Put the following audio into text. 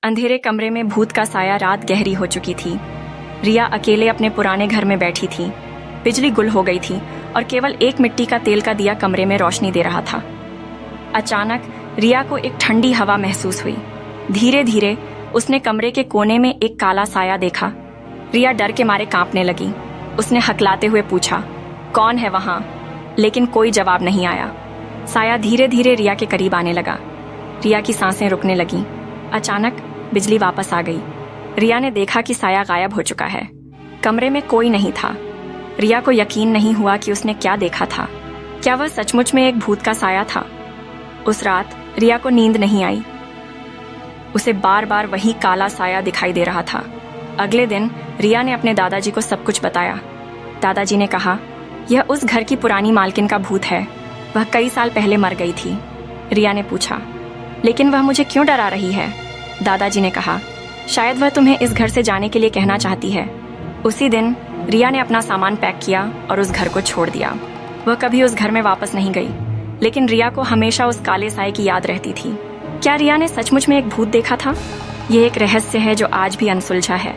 अंधेरे कमरे में भूत का साया रात गहरी हो चुकी थी। रिया अकेले अपने पुराने घर में बैठी थी। बिजली गुल हो गई थी और केवल एक मिट्टी का तेल का दिया कमरे में रोशनी दे रहा था। अचानक रिया को एक ठंडी हवा महसूस हुई। धीरे धीरे उसने कमरे के कोने में एक काला साया देखा। रिया डर के मारे कांपने लगी। उसने हकलाते हुए पूछा, कौन है वहां? लेकिन कोई जवाब नहीं आया। साया धीरे धीरे रिया के करीब आने लगा। रिया की सांसें रुकने लगीं। अचानक बिजली वापस आ गई। रिया ने देखा कि साया गायब हो चुका है। कमरे में कोई नहीं था। रिया को यकीन नहीं हुआ कि उसने क्या देखा था। क्या वह सचमुच में एक भूत का साया था? उस रात रिया को नींद नहीं आई। उसे बार बार वही काला साया दिखाई दे रहा था। अगले दिन रिया ने अपने दादाजी को सब कुछ बताया। दादाजी ने कहा, यह उस घर की पुरानी मालकिन का भूत है। वह कई साल पहले मर गई थी। रिया ने पूछा, लेकिन वह मुझे क्यों डरा रही है? दादाजी ने कहा, शायद वह तुम्हें इस घर से जाने के लिए कहना चाहती है। उसी दिन रिया ने अपना सामान पैक किया और उस घर को छोड़ दिया। वह कभी उस घर में वापस नहीं गई, लेकिन रिया को हमेशा उस काले साए की याद रहती थी। क्या रिया ने सचमुच में एक भूत देखा था? यह एक रहस्य है जो आज भी अनसुलझा है।